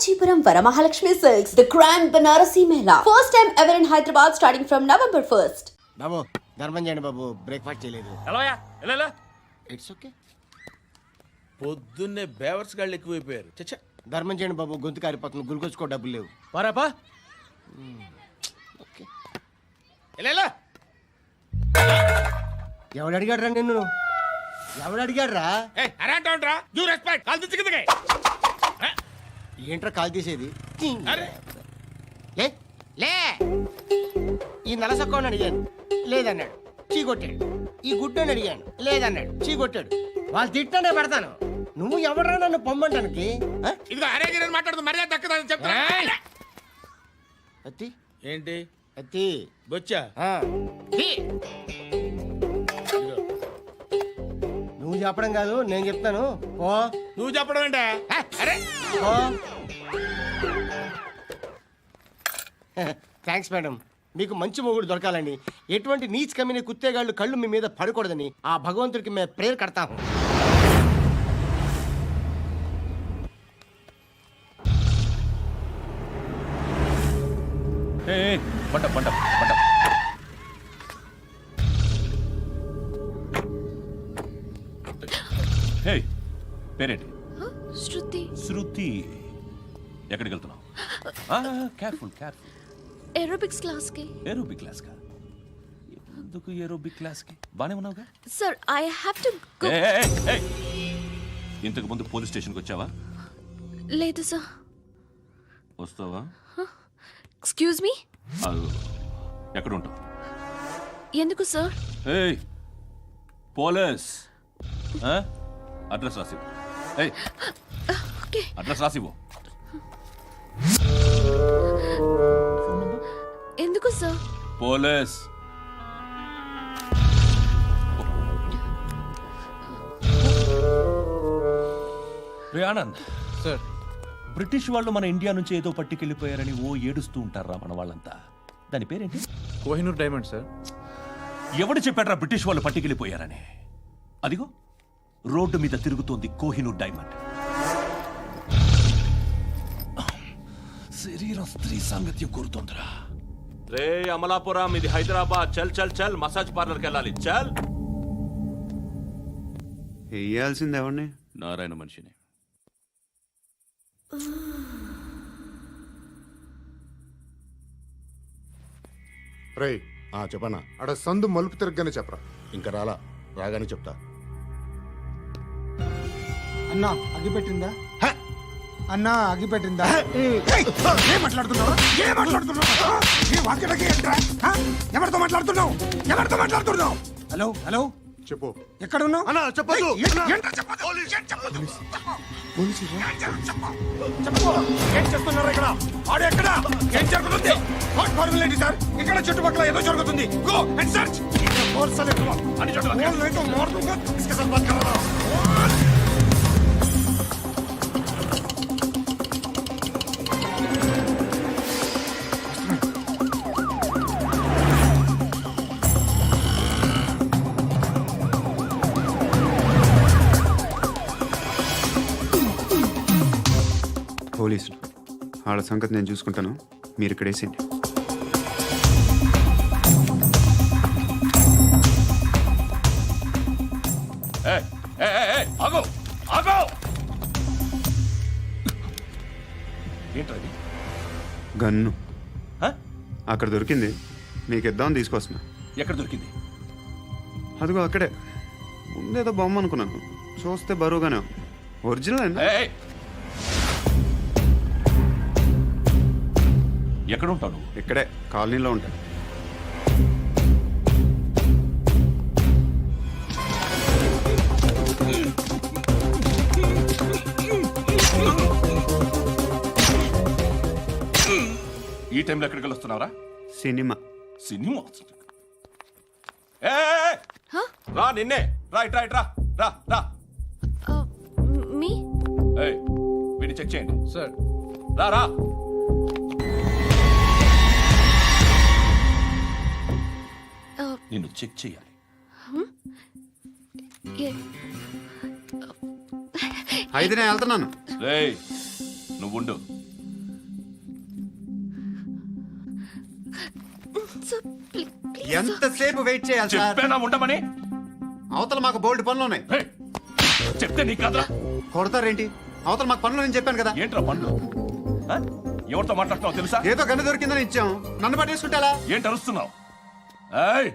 Kanchipuram Varamahalakshmi Silks, the grand Banarasi Mela. First time ever in Hyderabad starting from November 1st. బాబు ధర్మం చేయండి బాబు, breakfast చేయలేదు. ఎలా it's okay. పొద్దున్నే బేవర్స్ గాళ్ళు ఎక్కువైపోయారు. చచ్చా ధర్మం చేయండి బాబు, గొంతు కారిపోతుంది, గురికొచ్చుకో డబ్బులు లేవు. పారాపా ఓకే. ఎలా ఎవడు అడిగాడు రా నిన్ను? ఎవడు అడిగాడు రా? అరేంటరా యూ రెస్పెక్ట్ కాల్ తెచ్చి కిందకి. ఏంట్రా కాల్ తీసేది? అరే లే లే. ఈ నలసక్కని అడిగాను, లేదన్నాడు, చీ కొట్టాడు. ఈ గుడ్డని అడిగాను, లేదన్నాడు, చీ కొట్టాడు. వాళ్ళు తిట్టానే పెడతాను. నువ్వు ఎవడరా నన్ను పొమ్మంటానికి? ఇదిగో అరే గిరని మాట్లాడుతూ మర్యాద దక్కదని చెప్తా. అత్తి ఏంటి అత్తి బొచ్చా? తీ. నువ్వు చెప్పడం కాదు, నేను చెప్తాను. ఓ నువ్వు చెప్పడం ఏంటే? అరే ఓ థ్యాంక్స్ మేడం. మీకు మంచి మొగుడు దొరకాలని, ఎటువంటి నీచ్ కమ్మిన కుత్తేగాళ్ళు కళ్ళు మీ మీద పడకూడదని ఆ భగవంతుడికి మేము ప్రేయర్ కడతాము. పంట పంట పంట. హే, పేరేంటి? శృతి. శృతి. ఎక్కడికి వెళ్తున్నావు? Careful careful. ఏరోబిక్స్ క్లాస్ కి. ఏరోబిక్ క్లాస్ కా? ఎందుకు ఏరోబిక్ క్లాస్ కి? బానే ఉన్నావుగా? Sir I have to go. ఇంతకు ముందు పోలీస్ స్టేషన్కి వచ్చావా? లేదు సార్. వస్తావా? Excuse me. ఎక్కడ ఉంటావు? ఎందుకు సార్? ఏయ్ పోలీస్, అడ్రస్ రాసివ్వు. ఏయ్ ఓకే. అడ్రస్ రాసివ్వు. ఎందుకు సార్? పోలీస్. రే ఆనంద్ సార్, బ్రిటిష్ వాళ్ళు మన ఇండియా నుంచి ఏదో పట్టుకెళ్ళిపోయారని ఓ ఏడుస్తూ ఉంటారా మన వాళ్ళంతా? దాని పేరేంటి? Kohinoor diamond sir. ఎవడు చెప్పాడ్రా బ్రిటిష్ వాళ్ళు పట్టుకెళ్ళిపోయారని? అదిగో రోడ్డు మీద తిరుగుతోంది కోహినూర్ డైమండ్. శరీరం స్త్రీ సాంగత్యం కోరుతోందిరా. రే అమలాపురం, ఇది హైదరాబాద్. చల్ చల్ చల్, మసాజ్ పార్లర్కి వెళ్ళాలి. చల్. వేయాల్సింది ఎవరిని? నారాయణ మనిషిని. రేయ్ చెప్పనా? అడ సందు మలుపు తిరగగానే చెప్పరా. ఇంకా రాగానే చెప్తా. అన్నా అగిపెట్టిందా? అన్నా అగిపెట్టిందా? ఏం మాట్లాడుతున్నావు? ఎవరితో మాట్లాడుతున్నావు? హలో హలో, చెప్పు. ఎక్కడ ఉన్నావు? అన్నా చెప్పదు. ఏం చేస్తున్నారు ఇక్కడ? ఆడు ఎక్కడ? ఏం జరుగుతుంది? ఏంటి సార్? ఇక్కడ చుట్టుపక్కల ఏదో జరుగుతుంది. Go and search. పోలీసులు వాళ్ళ సంగతి నేను చూసుకుంటాను, మీరు ఇక్కడ వేసేయండి. ఏంటది? గన్ను అక్కడ దొరికింది, మీకు ఇద్దామని తీసుకొస్తున్నా. ఎక్కడ దొరికింది? అదిగో అక్కడే. ముందేదో బొమ్మ అనుకున్నాను, చూస్తే బరువుగానే ఒరిజినల్ అండి. ఎక్కడ ఉంటావు? ఇక్కడే కాలనీలో ఉంటాను. ఈ టైంలో ఎక్కడికి వస్తున్నావురా? సినిమా. సినిమా? రా, నిన్నే. రా ఇట్రా ఇట్రా. రా రా. మీ వీడిని చెక్ చేయండి సార్. రా రా. నిన్ను చెక్ చేయాలి. అయితే నేను వెళ్తున్నాను. రేయ్, నువ్వుండు. సార్ ప్లీజ్ ఎంతసేపు వెయిట్ చేయాలి సార్? చెప్పేనా ఉండమని? అవతల మాకు బోల్డ్ పనులు ఉన్నాయి. హే, చెప్తే నీ కదరా. కొడతారేంటి? అవతల మాకు పనులు నేను చెప్పాను కదా. ఏంట్రా పండ్లు? ఆ? ఎవరితో మాట్లాడుతున్నావు తెలుసా? ఏదో గన్ను దొరికిందని ఇచ్చాం, నన్ను పట్టేసుకుంటా. ఏంటి అరుస్తున్నావు? ఏయ్!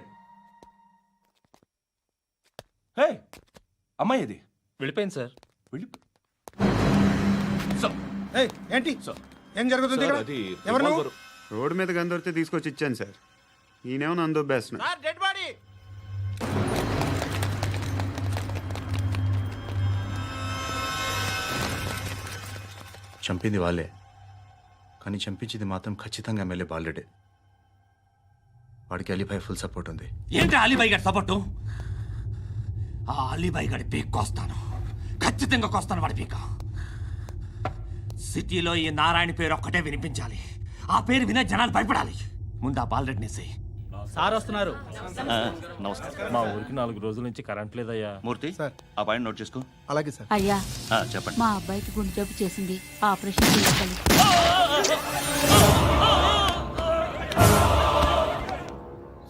ఏయ్! అమ్మాయి ఇది వెళ్ళిపోయింది సార్. వెళ్ళి సార్, ఏంటి సార్, ఏం జరుగుతుంది ఇక్కడ? ఎవరు నువ్వు? రోడ్డు మీద గన్ను దొరికితే తీసుకొచ్చి ఇచ్చాను సార్. ఈయనేమో నన్ను దొబ్బేస్తున్నా. Dead body. చంపింది వాళ్ళే, కానీ చంపించింది మాత్రం ఖచ్చితంగా ఎమ్మెల్యే బాలుడే. వాడికి అలీభాయ్ ఫుల్ సపోర్ట్ ఉంది. ఏంటి అలీబాయి గారి సపోర్టు? ఆ అలీబాయి గారి పీక్ కోస్తాను, ఖచ్చితంగా కోస్తాను వాడి పీక. సిటీలో ఈ నారాయణ పేరు ఒక్కటే వినిపించాలి. ఆ పేరు వినే జనాలు భయపడాలి. ముందు ఆ బాలరెడ్డిని వేసేయ్. సార్ వస్తున్నారు. నమస్కారం. మా ఊరికి 4 రోజుల నుంచి కరెంట్ లేదయ్యా. మూర్తి, ఆ పాయింట్ నోట్ చేసుకో. అలాగే సార్. అయ్యా, చెప్పండి. మా అబ్బాయికి గుండె జబ్బు చేసింది, ఆపరేషన్ చేయాలి.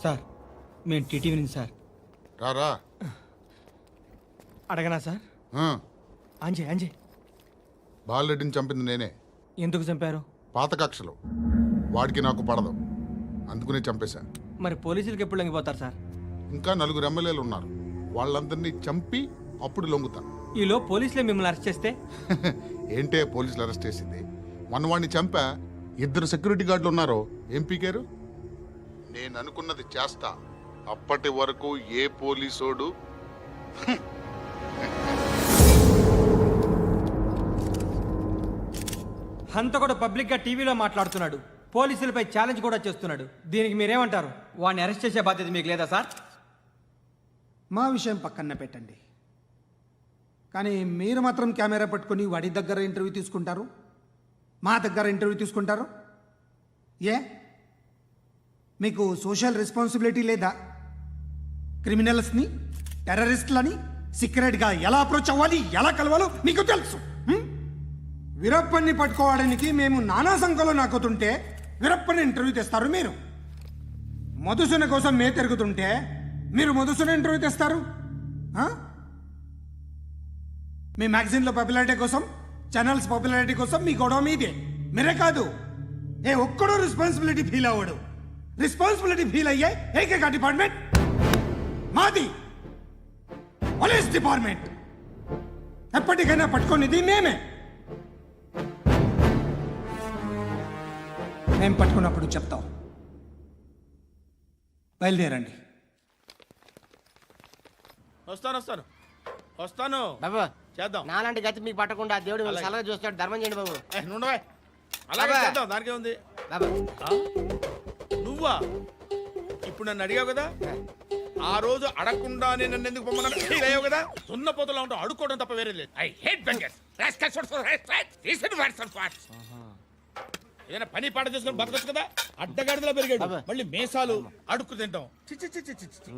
సార్ మేము టీటీవీ నుంచి సార్. రారా. అడగనా సార్? అంజయ్ బాలరెడ్డిని చంపింది నేనే. ఎందుకు చంపారు? పాత కక్షలు. వాడికి నాకు పడదు, అందుకునే చంపేశా. మరి పోలీసులకు ఎప్పుడు లొంగిపోతారు సార్? ఇంకా 4 ఎమ్మెల్యేలు ఉన్నారు, వాళ్ళందరినీ చంపి అప్పుడు లొంగుతా. ఈలో పోలీసులే మిమ్మల్ని అరెస్ట్ చేస్తే? ఏంటే పోలీసులు అరెస్ట్ చేసింది? మన వాడిని చంపా. 2 సెక్యూరిటీ గార్డులు ఉన్నారు, ఏం పీకారు? నేను అనుకున్నది చేస్తా. అప్పటి వరకు ఏ పోలీసోడు హంతకుడు పబ్లిక్ గా టీవీలో మాట్లాడుతున్నాడు, పోలీసులపై ఛాలెంజ్ కూడా చేస్తున్నాడు. దీనికి మీరేమంటారు? వాడిని అరెస్ట్ చేసే బాధ్యత మీకు లేదా సార్? మా విషయం పక్కన పెట్టండి, కానీ మీరు మాత్రం కెమెరా పట్టుకొని వాడి దగ్గర ఇంటర్వ్యూ తీసుకుంటారు, మా దగ్గర ఇంటర్వ్యూ తీసుకుంటారు. ఏ మీకు సోషల్ రెస్పాన్సిబిలిటీ లేదా? క్రిమినల్స్ని, టెర్రరిస్టులని సీక్రెట్గా ఎలా అప్రోచ్ అవ్వాలి, ఎలా కలవాలో మీకు తెలుసు. వీరప్పన్ని పట్టుకోవడానికి మేము నానా సంఖ్యలో నాకుతుంటే వీరప్పని ఇంటర్వ్యూ తెస్తారు మీరు. మధుసూన కోసం మే తిరుగుతుంటే మీరు మధుసూన ఇంటర్వ్యూ తెస్తారు. మీ మ్యాగజైన్లో పాపులారిటీ కోసం, ఛానల్స్ పాపులారిటీ కోసం మీ గొడవ మీదే. మీరే కాదు, ఏ ఒక్కడో రెస్పాన్సిబిలిటీ ఫీల్ అవ్వడు. రెస్పాన్సిబిలిటీ ఫీల్ అయ్యే ఏకైక డిపార్ట్మెంట్ మాది, పోలీస్ డిపార్ట్మెంట్. ఎప్పటికైనా పట్టుకునేది మేమే. మేము పట్టుకున్నప్పుడు చెప్తాం. బయలుదేరండి. వస్తాను. బాబు చేద్దాం. నాలాంటి గతి మీకు పట్టకుండా దేవుడు మిమ్మల్ని సలహా చూస్తాడు. ధర్మం చేయండి బాబు. నుండవే. అలాగే అబ్బా. చేద్దాం, దానికే ఉంది. బాబు నువ్వా ఇప్పుడు నన్ను అడిగావు కదా, ఆ రోజు అడగకుండానే నన్ను ఎందుకు పొమ్మన్నాను ఫీల్ అయ్యావు కదా. సున్న పోతలా ఉంటావు, అడుక్కోవడం తప్ప వేరే లేదు. I hate bangers. ఏదైనా పని పాట చేసుకుని బతకొచ్చు కదా. అడ్డగాడిదలా పెరిగాడు, అబ్బా. మళ్ళీ మేసాలు అడుక్కు తింటాం. చి చి చి చి చి చి.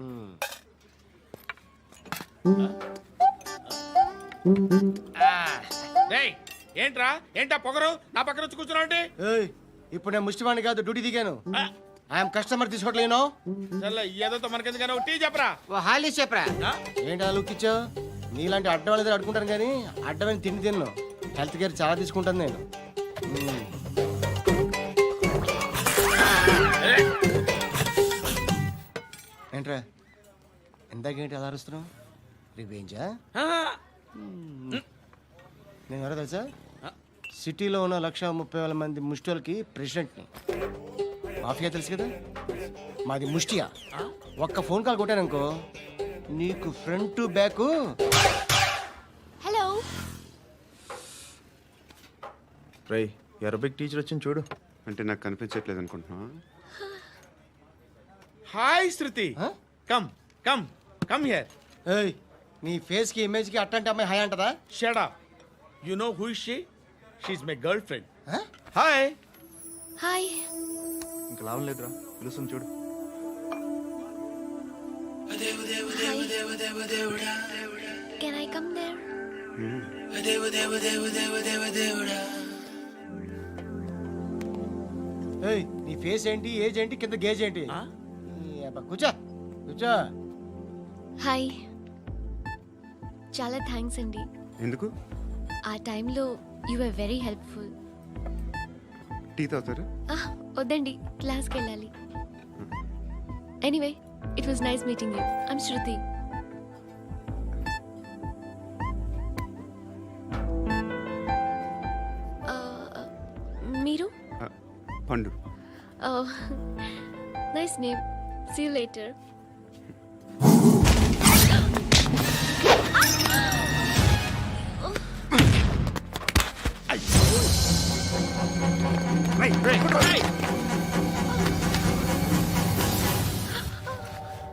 రేయ్, ఏంటా పొగరు నా పక్కన వచ్చి కూర్చున్నావు అంటే? ఏయ్, ఇప్పుడు నేను ముష్టివాణి కాదు, డ్యూటీ దిగాను. ఐఎమ్ కస్టమర్ తీసుకోవట్లేను. ఏదో మనకెందుకైనా టీ చెప్పరా. ఓ హాలీ చెప్పరా. ఆ? ఏంటి అలా లుక్ ఇచ్చావు? నీలాంటి అడ్డం వాళ్ళ దగ్గర అడుకుంటాను కానీ అడ్డమైన తిండి తిన్ను. హెల్త్ కేర్ చాలా తీసుకుంటాను నేను. ఏంట్రా ఇందాకేంటి అలా అరుస్తున్నావు? రివేంజా? నేను ఎవరో తెలుసా? సిటీలో ఉన్న 130,000 మంది ముష్టిలకి ప్రెసిడెంట్ని. మాఫియా తెలుసు కదా, మాది ముష్టియా. ఒక్క ఫోన్ కాల్ కొట్టాననుకో నీకు ఫ్రంట్ టు బ్యాక్. హలో. రై, అరబిక్ టీచర్ వచ్చింది చూడు. అంటే నాకు కనిపించట్లేదు అనుకుంటున్నా. Hi Shruti. Come come come here. ఏయ్, నీ ఫేస్ కి ఇమేజ్ కి అట్టంటే అమ్మాయి హాయ్ అంటదా? Shut up. You know who is she? She is my girl friend. Hi. Hi. ఇంకా లాభం లేదురా, పిలుస్తుంది చూడు. Can I come there? ఏయ్, నీ ఫేస్ ఏంటి, ఏజ్ ఏంటి, కింద గేజ్ ఏంటి? ఈ అబ్బా, కూర్చో కూర్చో. హాయ్. చాలా థ్యాంక్స్ అండి. ఎందుకు? ఆ టైంలో you are very helpful. Tea తాగుతారా? వద్దండి, క్లాస్కి వెళ్ళాలి. Anyway, it was nice meeting you. I'm Shruti. మీరు? Pandu. Nice name. See you later.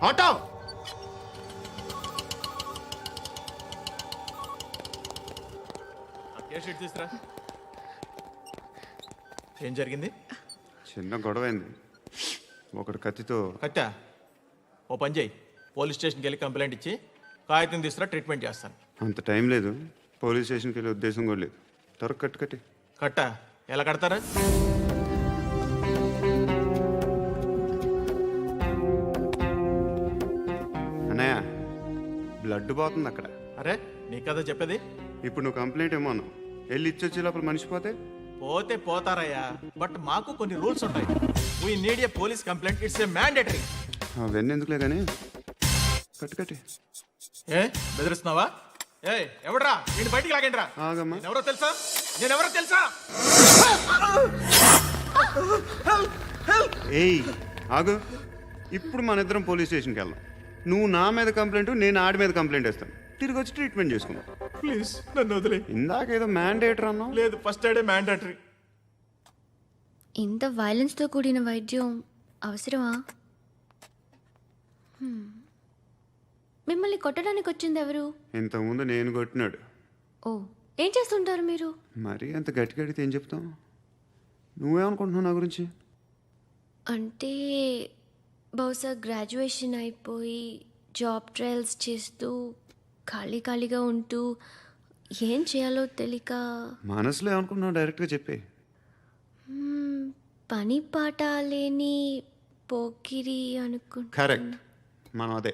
Auto తీసురా. ఏం జరిగింది? చిన్న గొడవ అయింది. ఒకడు కత్తితో. కట్టా? ఓ పని చేయి, పోలీస్ స్టేషన్కి వెళ్ళి కంప్లైంట్ ఇచ్చి కాగితం తీసుకురా, ట్రీట్మెంట్ చేస్తాను. అంత టైం లేదు, పోలీస్ స్టేషన్కి వెళ్ళే ఉద్దేశం కూడా లేదు. త్వరగా కట్టి. కట్టా? ఎలా కడతారా? అన్నయ్య, బ్లడ్ పోతుంది అక్కడ. అరే, నీ కదా చెప్పేది. ఇప్పుడు నువ్వు కంప్లైంట్ ఏమో అన్నావు. వెళ్ళి ఇచ్చొచ్చే లోపల మనిషి పోతే పోతే పోతారయ్యా, బట్ మాకు కొన్ని రూల్స్ ఉంటాయి. We need a police complaint, it's a mandatory. అవన్నీ ఎందుకులే కానీ కట్టి. ఏ బెదిరిస్తున్నావా? ఏ ఎవడ్రా నేను బయటికి లాగండి రా. ఆగమ్మా. ఎవరో తెలుసా? నేనెవరో తెలుసా? ఏయ్ ఆగు. ఇప్పుడు మన ఇద్దరం పోలీస్ స్టేషన్కి వెళ్దాం. నువ్వు నా మీద కంప్లైంట్, నేను ఆడి మీద కంప్లైంట్ వేస్తాను. తిరిగి వచ్చి ట్రీట్మెంట్ చేసుకుందాం. ప్లీజ్ నన్ను వదిలే. ఇందాకేదో మ్యాండేటర్ అన్నావు. లేదు, ఫస్ట్ ఎయిడే మ్యాండేటరీ. ఇంత వైలెన్స్తో కూడిన వైద్యం అవసరమా? మిమ్మల్ని కొట్టడానికి వచ్చింది ఎవరు? ఇంతకుముందు నేను కొట్టినాడు. ఓ, ఏం చేస్తుంటారు మీరు? మరీ అంత గట్టిగా అడిగితే ఏం చెప్తాం? నువ్వేమనుకుంటున్నావు నా గురించి? అంటే బహుశా గ్రాడ్యుయేషన్ అయిపోయి జాబ్ ట్రయల్స్ చేస్తూ ఖాళీగా ఉంటూ ఏం చేయాలో తెలియక. మనసులో ఏమనుకుంటున్నావు డైరెక్ట్గా చెప్పే. పని పాట లేని పోకిరి అనుకుంటా. కరెక్ట్, మనం అదే.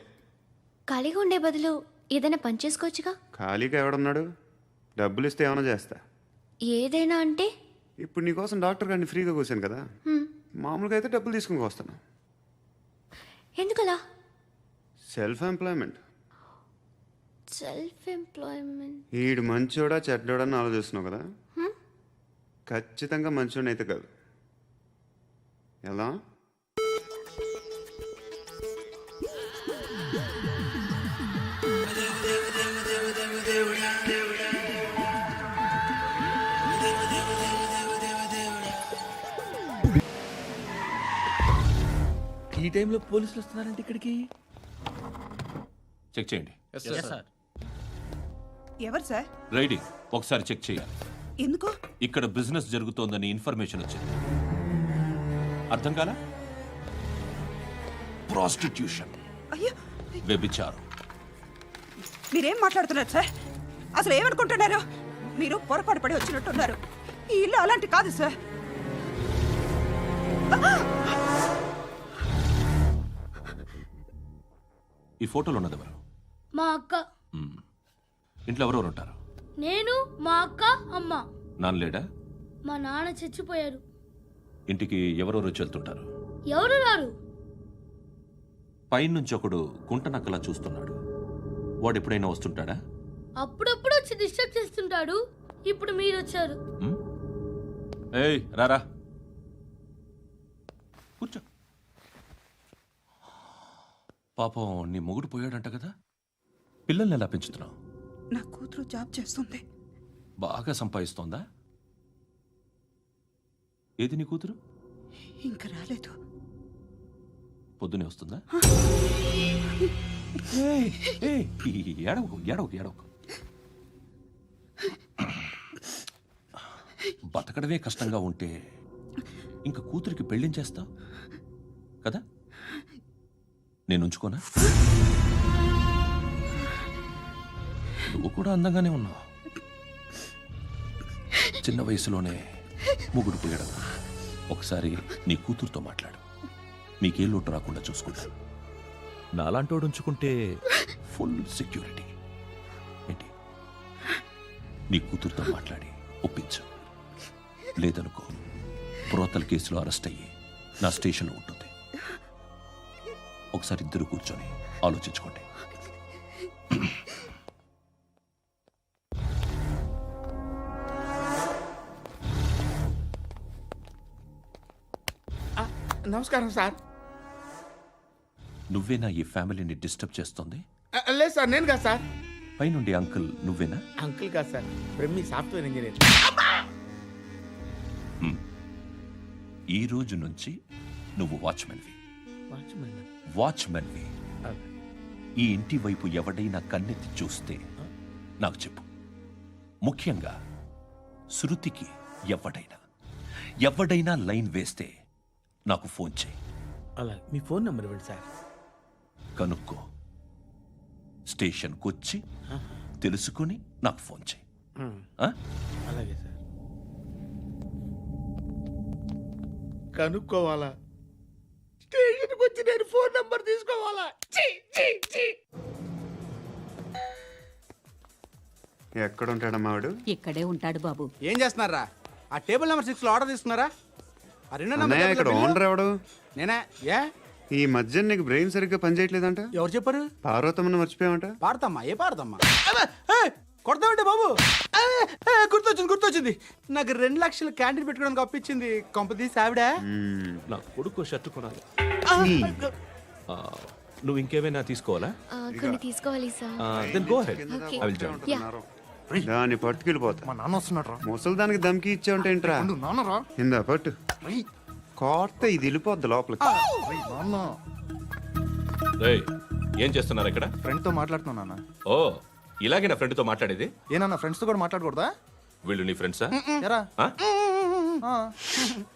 ఖాళీగా ఉండే బదులు ఏదైనా పని చేసుకోవచ్చుగా. ఖాళీగా ఎవడన్నాడు? డబ్బులు ఇస్తే ఏమైనా చేస్తా. ఏదైనా అంటే? ఇప్పుడు నీకోసం డాక్టర్ గారిని ఫ్రీగా కూర్చాను కదా, మామూలుగా అయితే డబ్బులు తీసుకుని వస్తాను. ఎందుకలా? Self employment. Self employment. ఈడు మంచోడా చెడ్డోడా అని ఆలోచిస్తున్నావు కదా, ఖచ్చితంగా మంచోడని అయితే కాదు. ఎలా? ఈ టైంలో పోలీసులు వస్తున్నారంటే ఇక్కడికి. చెక్ చేయండి. ఎవరు సార్? రైడింగ్ ఒకసారి చెక్ చేయాలి. ఎందుకు? ఇక్కడ బిజినెస్ జరుగుతోందని ఇన్ఫర్మేషన్ వచ్చింది. అర్థం కాలా? ప్రాస్టిట్యూషన్, అయ్యో, వ్యభిచారం. మీరేం మాట్లాడుతున్నారు సార్? అసలు ఏమనుకుంటున్నారు? మీరు పొరపాటు పడి వచ్చినట్టున్నారు. ఈ ఇల్లు అలాంటి కాదు సార్. ఈ ఫోటోలో ఉన్నది ఎవరు? మా అక్క. ఇంట్లో ఎవరెవరు ఉంటారు? నేను, మా అక్క, అమ్మ. నాన్న లేడా? మా నాన్న చచ్చిపోయారు. ఇంటికి ఎవరెవరు వచ్చి వెళ్తుంటారు? ఎవరు రారు. పైనుంచి ఒకడు గుంట నక్కలా చూస్తున్నాడు. వాడు ఎప్పుడైనా వస్తుంటాడా? అప్పుడప్పుడు వచ్చి డిస్టర్బ్ చేస్తుంటాడు. ఇప్పుడు మీరు వచ్చారు. ఏయ్ రారా, కూర్చో. పాపం నీ మొగుడు పోయాడంట కదా, పిల్లల్ని ఎలా పెంచుతున్నావు? నా కూతురు జాబ్ చేస్తుంది. బాగా సంపాదిస్తోందా? ఏది నీ కూతురు? ఇంకా రాలేదు. పొద్దునే వస్తుందా? ఏడవకు. బతకడమే కష్టంగా ఉంటే ఇంకా కూతురికి పెళ్ళించేస్తావు కదా? నేను ఉంచుకోనా? నువ్వు కూడా అందంగానే ఉన్నావు. చిన్న వయసులోనే ముగ్గురు పోయడం ఒకసారి నీ కూతురుతో మాట్లాడు. మీకే లోటు రాకుండా చూసుకుంటాను. నాలాంటోడు ఉంచుకుంటే ఫుల్ సెక్యూరిటీ. ఏంటి, నీ కూతురుతో మాట్లాడి ఒప్పించు. లేదనుకో, బ్రోతల్ కేసులో అరెస్ట్ అయ్యి నా స్టేషన్లో ఉంటుంది. ఒకసారి ఇద్దరు కూర్చొని ఆలోచించుకోండి. నమస్కారం సార్. నువ్వేనా ఈ ఫ్యామిలీని డిస్టర్బ్ చేస్తుంది? లేదు సార్, నేను కాదు సార్. పైనుండి అంకుల్ నువ్వేనా? అంకుల్ కాదు సార్, బ్రహ్మి సాఫ్ట్వేర్ ఇంజనీర్. ఈ రోజు నుంచి నువ్వు వాచ్మెన్వి. వాచ్మెన్ వాచ్మెన్వి. ఈ ఇంటి వైపు ఎవడైనా కన్నెత్తి చూస్తే నాకు చెప్పు. ముఖ్యంగా శృతికి ఎవడైనా లైన్ వేస్తే నాకు ఫోన్ చేయి. అలా మీ ఫోన్ నెంబర్ ఇవ్వండి సార్. కనుక్కో, స్టేషన్కి వచ్చి తెలుసుకుని నాకు ఫోన్ చేయి. ఆ? అలాగే సార్. కనుక్కోవాలా? స్టేషన్కి వచ్చి నేను ఫోన్ నెంబర్ తీసుకోవాలా? ఛీ, ఛీ, ఛీ. ఎక్కడ ఉంటాడమ్మా వాడు? ఇక్కడే ఉంటాడు బాబు. ఏం చేస్తున్నారా? ఆ టేబుల్ నెంబర్ 6 లో ఆర్డర్ తీసుకున్నారా? ఆ రెండో అన్నయ్య, ఇక్కడ ఓనర్ ఎవడు? నేనే. ఏ ఈ మధ్య నీకు బ్రెయిన్ సరిగ్గా పనిచేయట్లేదంట. ఎవరు చెప్పారు? పార్వతమ్మను మర్చిపోయామంట. పాడతామ్మా? ఏ పాడతామ్మా? కొడతామంటే బాబు. గుర్తొచ్చింది. నాకు 2 లక్షలు క్యాంటీన్ పెట్టుకోవడానికి అప్పించింది కొంపతీసి ఆవిడ. నా కొడుకు షర్ట్ కొనాలి. నువ్వు ఇంకేమైనా తీసుకోవాలా? కొన్ని తీసుకోవాలి sir. Then go ahead. Okay. I will join. దాన్ని పట్టుకెళ్ళిపోతా. మా నాన్న వస్తున్నాడు. ముసలి దానికి దమ్కి ఇచ్చావంటే ఏంట్రా? నాన్నరా ఇందా పట్టు. కోర్త ఇది వెళ్ళిపోద్ది లోపలికి. నాన్న ఏం చేస్తున్నారు ఇక్కడ? ఫ్రెండ్ తో మాట్లాడుతున్నా నాన్న. ఓ, ఇలాగే నా ఫ్రెండ్తో మాట్లాడేది? ఏనన్నా ఫ్రెండ్స్ తో కూడా మాట్లాడకూడదా? వీళ్ళు నీ ఫ్రెండ్సా? ఎరా ఆ?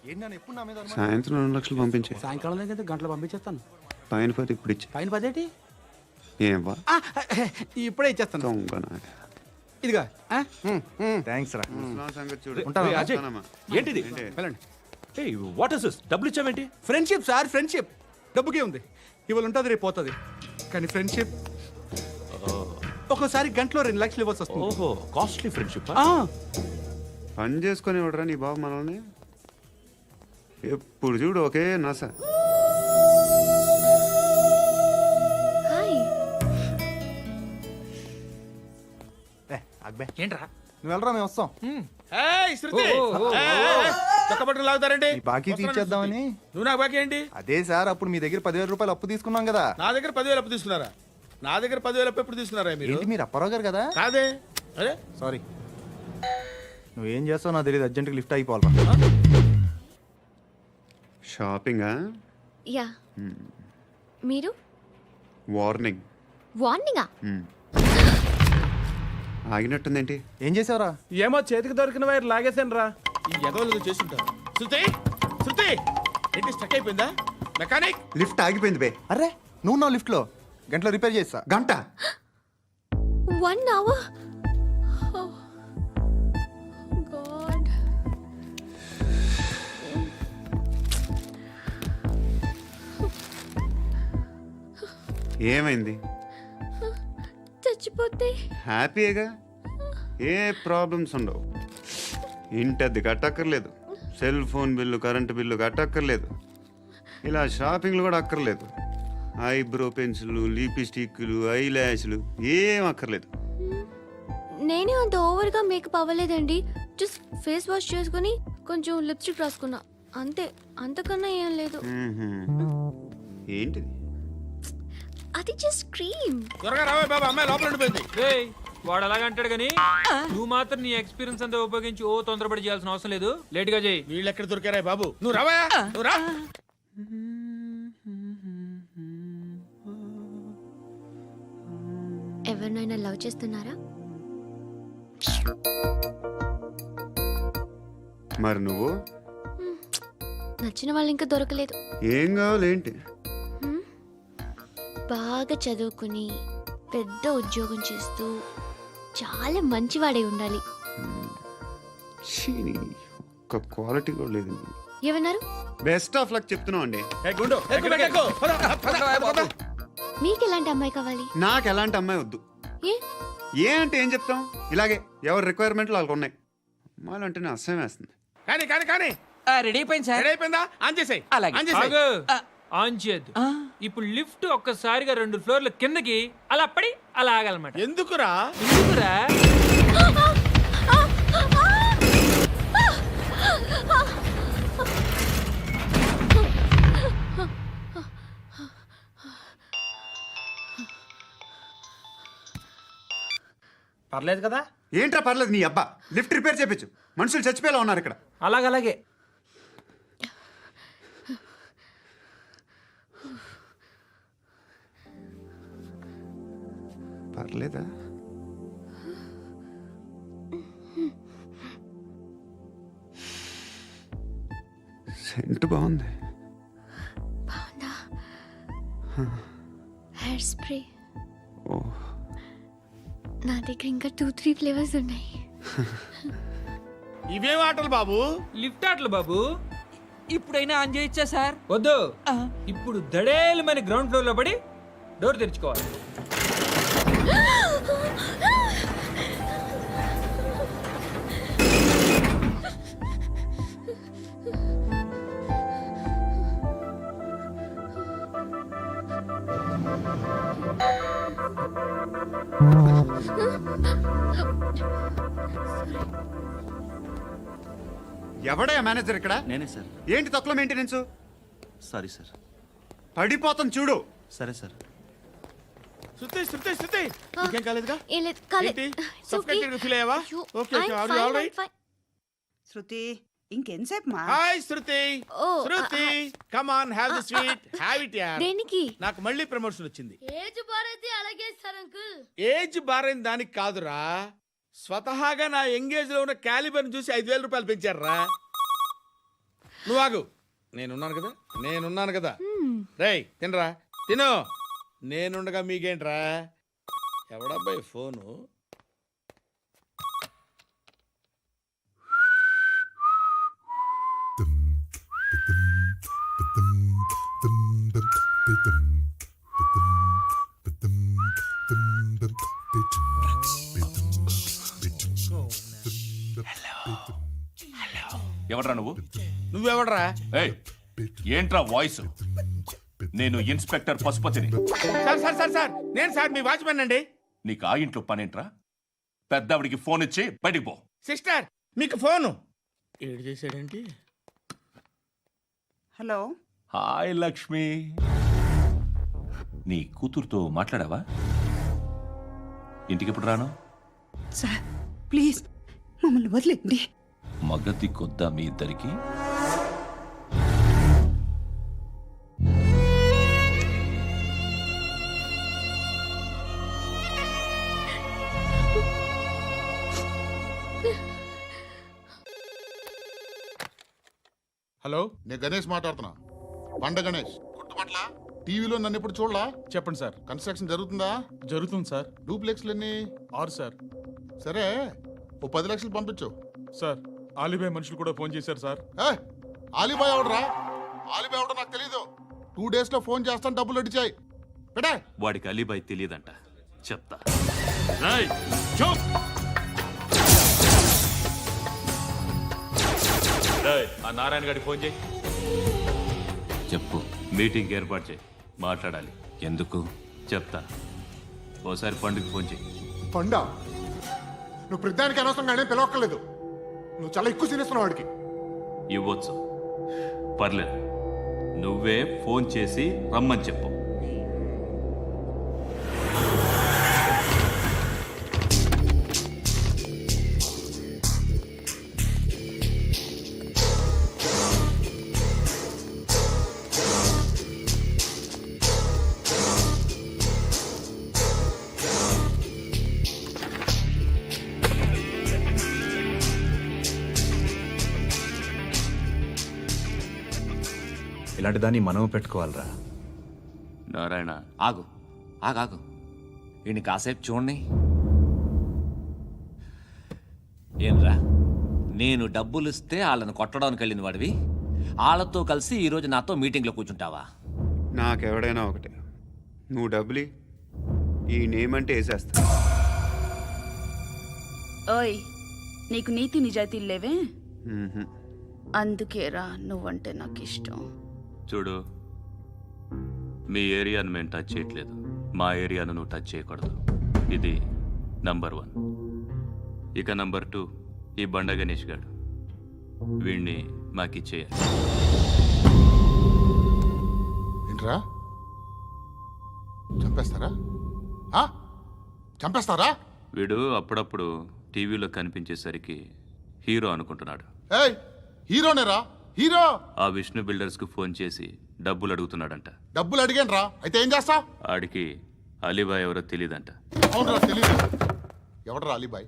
ఏంటి నాన్న ఎప్పుడు నా మీద అనుమానం? సాయంత్రం 2 లక్షలు పంపించే. సాయంకాలం దగ్గర గంటలు పంపించేస్తాను. పైన పోతే ఇప్పుడు ఇచ్చే. పైన 10 ఏం వా ఇప్పుడే ఇచ్చేస్తాను. దొంగనా. ఇదిగా థ్యాంక్స్ రా. ముసలాం సంగతి చూడు. ఉంటాను. అజయ్, వస్తానమ్మా. ఏంటిది? వెళ్ళండి. What is this? డబ్బులు ఇచ్చావేంటి? Friendship sir, friendship. డబ్బుకే ఉంది. ఇవాళ ఉంటుంది, రేపు పోతుంది. కానీ ఫ్రెండ్షిప్ ఒక్కోసారి గంటలో 2 లక్షలు ఇవ్వాల్సి వస్తుంది. ఓహో, కాస్ట్లీ ఫ్రెండ్షిప్. పని చేసుకొని ఇవ్వడరా నీ బాబు మనల్ని? ఎప్పుడు చూడు ఒకే నస. హాయ్. అక్బే ఏంట్రా? నువ్వు వెళ్ళరా, మేము వస్తాం. ఏయ్, శృతి. చక్కబట్టలు లాగుతారండి. ఈ బాకీ తీర్చేద్దామని. నువ్వు నాకు బాకీ ఏంటి? అదే సార్, అప్పుడు మీ దగ్గర 10,000 రూపాయలు అప్పు తీసుకున్నాం కదా. నా దగ్గర 10,000 అప్పు తీసుకున్నారా? నా దగ్గర 10,000 అప్పు ఎప్పుడు తీసుకున్నారా మీరు? ఏంటి మీరు అప్పారావు గారు కదా? కాదే. అరే సారీ. నువ్వేం చేస్తావు నాకు తెలియదు, అర్జెంట్గా లిఫ్ట్ అయిపోవాలరా. షాపింగా? యా. మీరు? వార్నింగ్. వార్నింగా? ఆగినట్టుందేంటి? ఏం చేసావురా? ఏమో చేతికి దొరికిన వైర్ లాగేసాను రా. ఈ ఎగవలు చేస్తుంటారు. శృతి, శృతి, ఏంటి స్టక్ అయిపోయిందా? మెకానిక్. లిఫ్ట్ ఆగిపోయింది బే. అరే నువ్వు నా లిఫ్ట్లో గంటలో రిపేర్ చేస్తా. గంట? 1 hour? Oh. God. ఏమైంది? చచ్చిపోతే? హ్యాపీగా, ఏ ప్రాబ్లమ్స్ ఉండవు. ఇంటద్ది కట్టక్కర్లేదు, cell phone bill, current bill కట్టక్కర్లేదు, ఇలా షాపింగ్లు కూడా అక్కర్లేదు. ఐబ్రో పెన్సిల్, లిప్స్టిక్లు, ఐ ల్యాష్లు ఏం అక్కర్లేదు. నేనే అంత ఓవర్గా మేకప్ అవ్వలేదండి. జస్ట్ ఫేస్ వాష్ చేసుకుని కొంచెం లిప్స్టిక్ రాసుకున్నా అంతే. అంతకన్నా ఏం లేదు. ఏంటిది? అది జస్ట్ క్రీమ్. త్వరగా రావే బాబా, అమ్మాయి లోపల ఉండిపోయింది. వాడు అలాగంటాడు కానీ నువ్వు మాత్రం నీ ఎక్స్పీరియన్స్ అంతా ఉపయోగించి తొందరపడి చేయాల్సిన అవసరం లేదు. లేట్ గా చేయి. వీళ్ళు ఎక్కడ దొరికారా బాబు? నువ్వు రావా, నువ్వు రా. ఎవరినైనా లవ్ చేస్తున్నారా? మరి నువ్వు? నచ్చిన వాళ్ళు ఇంకా దొరకలేదు. ఏం కావాలి ఏంటి? బాగా చదువుకుని పెద్ద ఉద్యోగం చేస్తూ చాలా మంచివాడై ఉండాలి. ఒక్క క్వాలిటీ కూడా లేదు. ఏమన్నారు? బెస్ట్ ఆఫ్ లక్ చెప్తున్నావు అండి. ఏ గుండు ఎక్కు, బెట్ట ఎక్కు. పద, పద, పద. మీకు ఎలాంటి అమ్మాయి కావాలి? నాకు ఎలాంటి అమ్మాయి వద్దు. ఏ ఏ అంటే ఏం చెప్తాం, ఇలాగే ఎవరి రిక్వైర్మెంట్లు వాళ్ళకు ఉన్నాయి. అమ్మాయిలు అంటేనే అసహ్యం వేస్తుంది. కానీ రెడీ అయిపోయింది సార్. రెడీ అయిపోయిందా? ఆన్ చేసేయ్. ఆన్ చేసేయ్. ఆన్ చేయద్దు. ఇప్పుడు లిఫ్ట్ ఒక్కసారిగా 2 ఫ్లోర్ల కిందకి అలా పడి అలా ఆగాలన్నమాట. ఎందుకురా? ఎందుకురా? పర్లేదు కదా? ఏంట్రా పర్లేదు నీ అబ్బా. లిఫ్ట్ రిపేర్ చేపించు. మనుషులు చచ్చిపోయేలా ఉన్నారు ఇక్కడ. అలాగే పర్లేదా? సెంట్ బాగుంది. బాగుందా? Hair spray. ఓ, నా దగ్గర ఇంకా 2-3 ఫ్లేవర్స్ ఉన్నాయి. ఇవేం ఆటలు బాబు? లిఫ్ట్ ఆటలు బాబు. ఇప్పుడైనా ఆన్ చేయొచ్చా సార్? వద్దు. ఇప్పుడు దడేలమైన గ్రౌండ్ ఫ్లోర్ లో పడి డోర్ తెరుచుకోవాలి. ఎవడయ్యా మేనేజర్ ఇక్కడ? నేనే సార్. ఏంటి తక్కువ మెయింటెనెన్స్? Sorry sir. పడిపోతాం చూడు. సరే సార్. శృతి ఇంకేం కాలేదుగా? ఏం లేదు, కాలేదు. ఏంటి? It's okay. Suffocated గా feel అయ్యావా? అయ్యో, Okay, I'm are you fine, all I'm right? fine. Shruti ఇంకెంతసేపు మా? Hi Shruti. Oh, Shruti come on, have the sweet. Have it యార్. దేనికి? నాకు మళ్ళీ ప్రమోషన్ వచ్చింది. ఏజ్ బారైతే అలాగే సార్ అంకుల్. ఏజ్ బారైన దానికి కాదురా, స్వతహాగా నా ఎంగేజ్ లో ఉన్న క్యాలిబర్ చూసి 5,000 రూపాయలు పెంచారా. నువ్వు ఆగు, నేనున్నాను కదా. రేయ్ తినరా, తిను. నేనుండగా మీకేంట్రా? ఎవడబ్బాయి ఫోను? ఎవడ్రా నువ్వు? నువ్వెవడరా? ఏయ్, ఏంట్రా వాయిస్? నేను ఇన్స్పెక్టర్ పశుపతిని. సార్ నేను సార్ మీ వాచ్మెన్ అండి. నీకు ఆ ఇంట్లో పనేంట్రా? పెద్దవిడికి ఫోన్ ఇచ్చి బయటికి పో. సిస్టర్ మీకు ఫోను. ఏడు చేశాడేంటి? హలో. హాయ్ లక్ష్మి. నీ కూతురుతో మాట్లాడావా? ఇంటికి ఎప్పుడు రాను? సార్ ప్లీజ్ మమ్మల్ని వదిలేండి. మగతి కొద్దా మీ ఇద్దరికి? హలో, నేను గణేష్ మాట్లాడుతున్నా. బండ గణేష్ గుర్తుపట్ల? టీవీలో నన్ను ఎప్పుడు చూడలా? చెప్పండి సార్. కన్స్ట్రక్షన్ జరుగుతుందా? జరుగుతుంది సార్. డూప్లెక్స్లు ఎన్ని? 6 సార్. సరే, ఓ 10 లక్షలు పంపించు. సార్ ఆలిబాయ్ మనుషులు కూడా ఫోన్ చేశారు సార్. ఆలిబాయ్ ఎవడరా? ఆలిబాయ్ ఎవడో నాకు తెలీదు. 2 days లో ఫోన్ చేస్తాను, డబ్బులు అడిచాయి. పెట్టే. వాడికి అలీబాయ్ తెలియదంట, చెప్తా. ఆ నారాయణ గారికి ఫోన్ చేయి. చెప్పు. మీటింగ్ ఏర్పాటు చేయి, మాట్లాడాలి. ఎందుకు? చెప్తా. ఓసారి పండుగ ఫోన్ చేయి. పండా, నువ్వు ప్రతిదానికి అనవసరంగానే పిలవక్కర్లేదు. నువ్వు చాలా ఎక్కువ సీనిస్తున్నావు వాడికి. ఇవ్వచ్చు, పర్లేదు. నువ్వే ఫోన్ చేసి రమ్మని చెప్పు. ఇలాంటి దాన్ని మనం పెట్టుకోవాలరా. నారాయణ, ఆగు ఆగాగు, ఈయన కాసేపు చూడండి. ఏంరా, నేను డబ్బులు ఇస్తే వాళ్ళని కొట్టడానికి వెళ్ళిన వాడివి, వాళ్ళతో కలిసి ఈరోజు నాతో మీటింగ్లో కూర్చుంటావా? నాకెవడైనా ఒకటే, నువ్వు డబ్బులి, ఈ నేమ్ అంటే వేసేస్తా. ఓయ్, నీకు నీతి నిజాయితీలు లేవే, మ్హూ. అందుకేరా నువ్వంటే నాకు ఇష్టం. చూడు, మీ ఏరియాను మేము టచ్ చేయట్లేదు, మా ఏరియాను నువ్వు టచ్ చేయకూడదు. ఇది నంబర్ 1. ఇక నంబర్ 2, ఈ బండ గణేష్ గాడు, వీణ్ణి మాకిచ్చేయాలి. ఏంట్రా, చంపేస్తారా? చంపేస్తారా? వీడు అప్పుడప్పుడు టీవీలో కనిపించేసరికి హీరో అనుకుంటున్నాడు. ఏయ్, హీరోనేరా, హీరో. ఆ విష్ణు బిల్డర్స్కు ఫోన్ చేసి డబ్బులు అడుగుతున్నాడంట. డబ్బులు అడిగాను రా, అయితే ఏం చేస్తా? ఆడికి అలీబాయ్ ఎవరో తెలీదంట. అవునరా, తెలీదు. ఎవడరా అలీబాయ్?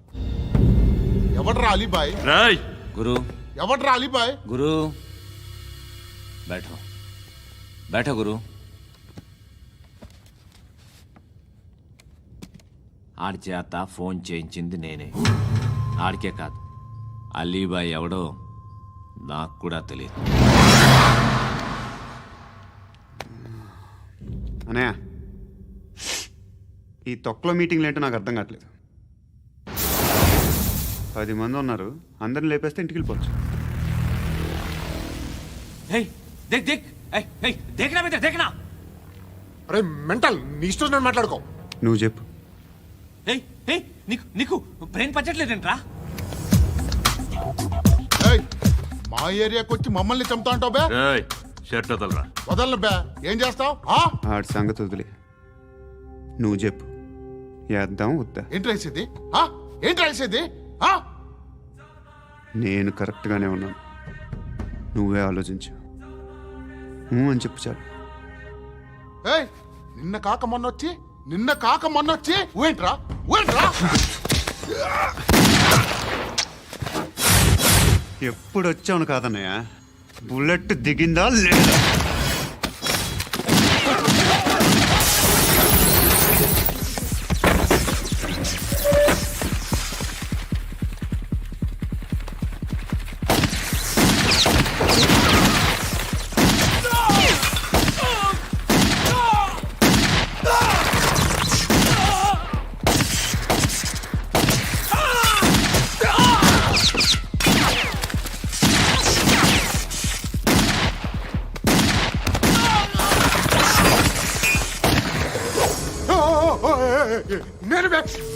ఎవడరా అలీబాయ్? రాయ్ గురు, ఎవడరా అలీబాయ్? గురు, బైఠో బైఠో గురు. ఆడి చేత ఫోన్ చేయించింది నేనే. ఆడికే కాదు, అలీబాయ్ ఎవడో నాకు కూడా తెలియదు. అనయ్య, ఈ తొక్కలో మీటింగ్లు ఏంటో నాకు అర్థం కావట్లేదు. 10 మంది ఉన్నారు, అందరిని లేపేస్తే ఇంటికి వెళ్ళిపోవచ్చు. అరే మెంటల్, నీ ఇష్టం నేను మాట్లాడుకో. నువ్వు చెప్పు. నీకు బ్రెయిన్ పచ్చట్లేదంట్రా? ఏయ్, మా ఏరియాకి వచ్చి మమ్మల్ని చంపుతా అంటావు బే? రాయ్ షర్ట్ వదలరా. వదలను బే, ఏం చేస్తావు? ఆడి సంగతి వదిలే, నువ్వు చెప్పు. వేద్దాం వద్దా? ఏంటి రాసేది? ఏంటి రాసేది? నేను కరెక్ట్గానే ఉన్నాను, నువ్వే ఆలోచించు. అని చెప్పు చాలు. ఏయ్, నిన్న కాక మొన్నొచ్చి ఊయంట్రా. ఎప్పుడు వచ్చావును కాదన్నయ్య, బుల్లెట్ దిగిందా లేదా?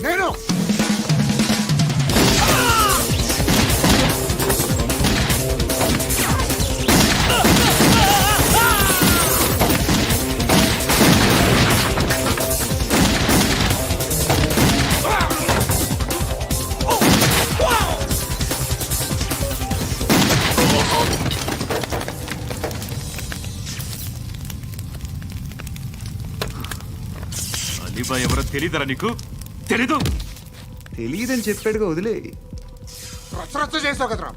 నేను అలీబాయ్ ఎవరో తెలీదరా నీకు? తెలీదు? తెలియదని చెప్పాడుగా, వదిలే. రచ్చ చేసావు కదరా,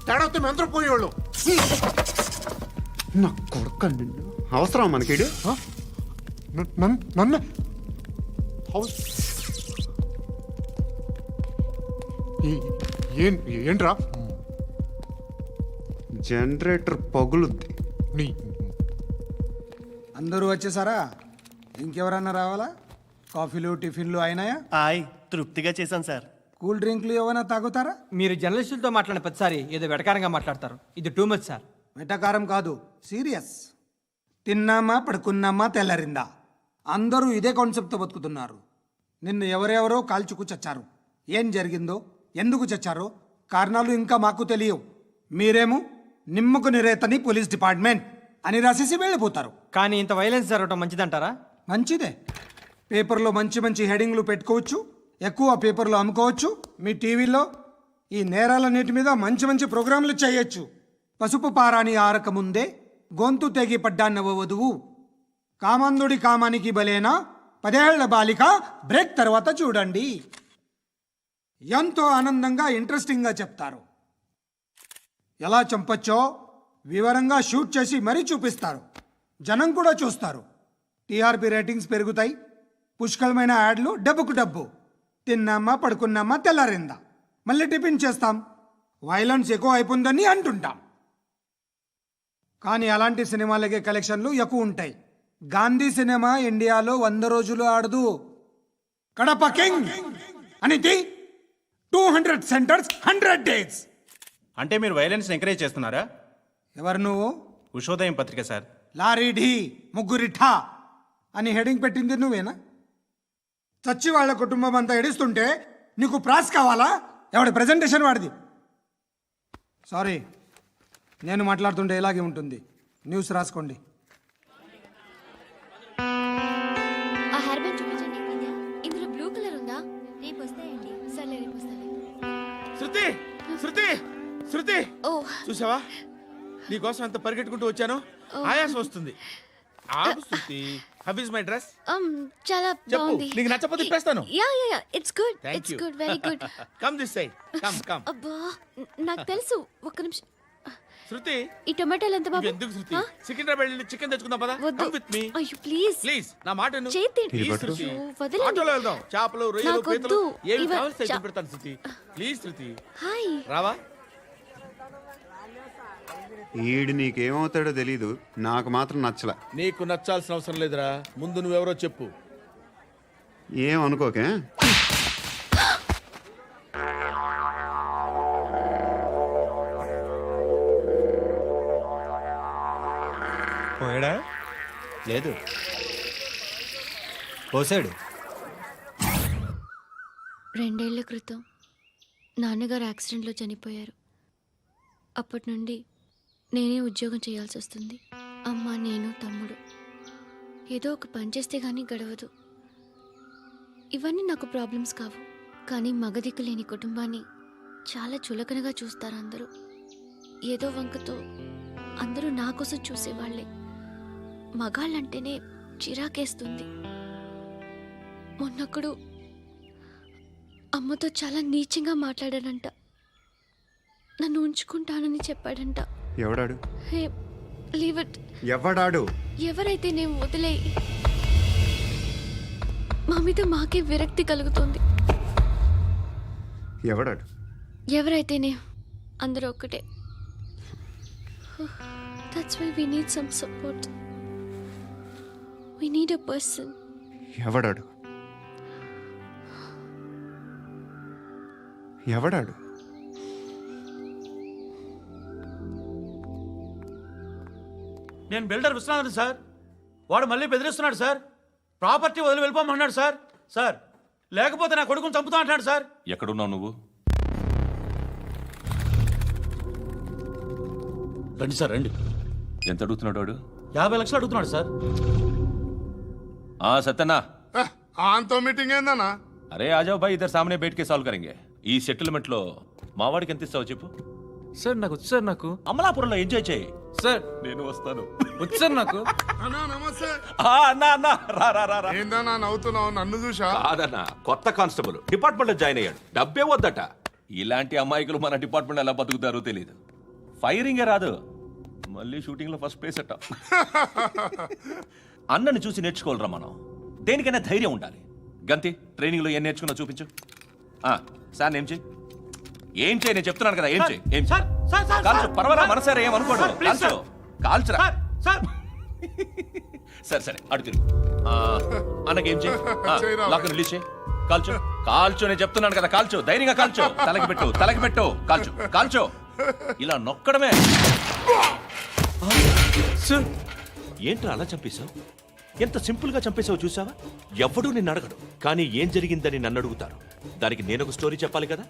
తేడా వస్తే మెంతరం పోయేవాళ్ళు. నా కొడుకు నిన్ను అవసరం మనకిడు. నన్ను ఏంట్రా? జనరేటర్ పగులుద్ది. అందరూ వచ్చేసారా? ఇంకెవరన్నా రావాలా? కాఫీలు టిఫిన్లు అయినాయా? తృప్తిగా చేశాను సార్. కూల్ డ్రింక్లు ఏమైనా తాగుతారా? మీరు జర్నలిస్టులతో మాట్లాడిన ప్రతిసారి ఏదో వెటకారంగా మాట్లాడతారు. ఇది టూ మచ్ సార్. వెటకారం కాదు, సీరియస్. తిన్నామా పడుకున్నామా తెల్లరిందా, అందరూ ఇదే కాన్సెప్ట్తో బతుకుతున్నారు. నిన్ను ఎవరెవరో కాల్చుకు చచ్చారు. ఏం జరిగిందో, ఎందుకు చచ్చారో కారణాలు ఇంకా మాకు తెలియవు. మీరేమో నిమ్మకు నిరేతని పోలీస్ డిపార్ట్మెంట్ అని రాసేసి వెళ్ళిపోతారు. కానీ ఇంత వైలెన్స్ జరగడం మంచిదంటారా? మంచిదే. పేపర్లో మంచి మంచి హెడింగ్లు పెట్టుకోవచ్చు, ఎక్కువ పేపర్లు అమ్ముకోవచ్చు. మీ టీవీలో ఈ నేరాలన్నిటి మీద మంచి మంచి ప్రోగ్రాంలు చేయొచ్చు. పసుపు పారాని ఆరక ముందే గొంతు తెగి పడ్డాన్నవ వధువు, కామందుడి కామానికి బలేనా 10 ఏళ్ల బాలిక బ్రేక్ తర్వాత చూడండి. ఎంతో ఆనందంగా ఇంట్రెస్టింగ్గా చెప్తారు. ఎలా చంపచ్చో వివరంగా షూట్ చేసి మరీ చూపిస్తారు. జనం కూడా చూస్తారు. టీఆర్పీ రేటింగ్స్ పెరుగుతాయి. పుష్కలమైన యాడ్లు, డబ్బుకు డబ్బు. తిన్నామా పడుకున్నామా తెల్లారిందా, మళ్ళీ టిఫిన్ చేస్తాం. వైలెన్స్ ఎక్కువ అయిపోయిందని అంటుంటాం. కానీ అలాంటి సినిమాలకే కలెక్షన్లు ఎక్కువ ఉంటాయి. గాంధీ సినిమా ఇండియాలో 100 రోజులు ఆడదు. కడప కింగ్ అనేది 200 సెంటర్స్ 100 డేస్. అంటే మీరు వైలెన్స్ ఎంకరేజ్ చేస్తున్నారా? ఎవరు నువ్వు? ఉషోదయం పత్రిక సార్. లారీ ఢీ ముగ్గురి ఠా అని హెడింగ్ పెట్టింది నువ్వేనా? చచ్చి వాళ్ళ కుటుంబం అంతా ఎడుస్తుంటే నీకు ప్రాస్ కావాలా? ఎవడి ప్రెజెంటేషన్ వాడిది. సారీ, నేను మాట్లాడుతుంటే ఇలాగే ఉంటుంది. న్యూస్ రాసుకోండి. ఆ హెయిర్ బ్యాండ్ చూపించండి. ఇందులో బ్లూ కలర్ ఉందా? రేపు వస్తాయండి. సర్లే, రేపు వస్తాలే. శృతి శృతి శృతి, ఓ చూసావా నీకోసం ఎంత పరిగెట్టుకుంటూ వచ్చాను. ఆయాసం వస్తుంది. ఆగు Shruti. How is my dress? చాలా చెప్పు. బాగుంది. నీకు నచ్చకపోతే తిప్పేస్తాను. Yeah yeah yeah, it's good. Thank it's you. Good, very good. Come this side. Come. అబ్బా, నాకు తెలుసు. ఒక్క నిమిషం. శృతి, ఈ టొమాటోలు ఎంత బాబు? ఎందుకు శృతి? ఆ? సికింద్రాబాద్ వెళ్ళి చికెన్ తెచ్చుకుందాం పదా. వద్దు. కమ్ విత్ మీ అయ్యో ప్లీజ్ ప్లీజ్. నా మాట విను. చేతి ప్లీజ్ పట్టు. శృతి. అయ్యో, వదలండి. ఆటోలో వెళ్దాం. చేపలు, రొయ్యలు, నాకు పీతలు వద్దు. ఏమి ఇవ- కావాలి చా- పెడతాను శృతి. Please Shruti. హాయ్. రావా? ఈడు నీకేమవుతాడో తెలీదు, నాకు మాత్రం నచ్చల. నీకు నచ్చాల్సిన అవసరం లేదురా. ముందు నువ్వెవరో చెప్పు. ఏం అనుకోకే. పోయాడా? లేదు, పోసాడు. 2 ఏళ్ల క్రితం నాన్నగారు యాక్సిడెంట్లో చనిపోయారు. అప్పటి నుండి నేనే ఉద్యోగం చేయాల్సి వస్తుంది. అమ్మ, నేను, తమ్ముడు ఏదో ఒక పని చేస్తే కానీ గడవదు. ఇవన్నీ నాకు ప్రాబ్లమ్స్ కావు, కానీ మగదిక్కు లేని కుటుంబాన్ని చాలా చులకనగా చూస్తారు అందరూ. ఏదో వంకతో అందరూ నా కోసం చూసేవాళ్లే. మగాళ్ళంటేనే చిరాకేస్తుంది. మొన్నప్పుడు అమ్మతో చాలా నీచంగా మాట్లాడాడంట. నన్ను ఉంచుకుంటానని చెప్పాడంట. ఎవడాడు? హే, లీవ్ ఇట్. ఎవడాడు? ఎవరైతే నేను వదిలేయి. మా మీద మాకే విరక్తి కలుగుతుంది. ఎవడాడు? ఎవరైతేనే అందరూ ఒక్కటే. That's why we need some support. We need a person. ఎవడాడు? ఎవడాడు? నేను బిల్డర్ విశ్వనాథన్ సార్. వాడు మళ్ళీ బెదిరిస్తున్నాడు సార్. ప్రాపర్టీ వదిలి వెళ్ళిపోమన్నాడు సార్. సార్, లేకపోతే నా కొడుకుని చంపుతా అంటాడు సార్. ఎక్కడున్నావు నువ్వు? రండి సార్, రండి. ఎంత అడుగుతున్నాడు వాడు? 50 లక్షలు అడుగుతున్నాడు సార్. సత్యన్నా. ఆంతో మీటింగ్ ఏందన్నా? అరే ఆజావ్ భాయ్, ఇద్దరు సామనే బయటకే సాల్వ్ కరెంగే. ఈ సెటిల్మెంట్ లో మావాడికి ఎంత ఇస్తావు చెప్పు. సార్ నాకు వచ్చు సార్. నాకు అమలాపురంలో ఎంజాయ్ చేయి సార్. నేను వస్తాను. వచ్చు సార్ నాకు. అన్నా నమస్తే. అన్నా అన్నా, రా రా రా రా. ఏందన్నా నవ్వుతున్నావు? నన్ను చూసా? కాదన్నా, కొత్త కానిస్టేబుల్ డిపార్ట్మెంట్ లో జాయిన్ అయ్యాడు. డబ్బే వద్దట. ఇలాంటి అమాయకులు మన డిపార్ట్మెంట్ ఎలా బతుకుతారో తెలియదు. ఫైరింగే రాదు, మళ్ళీ షూటింగ్ లో ఫస్ట్ ప్లేస్ అట్ట. అన్నని చూసి నేర్చుకోవాలరా మనం. దేనికైనా ధైర్యం ఉండాలి. గంతి, ట్రైనింగ్ లో ఏం నేర్చుకున్నా చూపించు. సార్ ఏం చేయి, ఏం చేయి, నేను చెప్తున్నాను కదా. ఏం చేయి, ఏం సార్, సార్, సార్, కాల్చు. సార్, పర్వాలా, సార్, మనసారా ఏం అనుకోడు. సార్, ప్లీజ్, కాల్చు, కాల్చురా. Sir, sir. సరే సరే, అడు తిరుగు. అన్నకేం చేయి, చేయరా. లాక్ రిలీజ్ చేయి. కాల్చు, కాల్చు, నేను చెప్తున్నాను కదా. కాల్చు, ధైర్యంగా కాల్చు. తలకి పెట్టు, తలకి పెట్టు. కాల్చు, కాల్చు. ఇలా నొక్కడమే. ఏంట్రా అలా చంపేశావు? ఎంత సింపుల్ గా చంపేశావు చూసావా? ఎవడూ నిన్ను అడగడు, కానీ ఏం జరిగిందని నన్ను అడుగుతారు. దానికి నేను ఒక స్టోరీ చెప్పాలి కదా.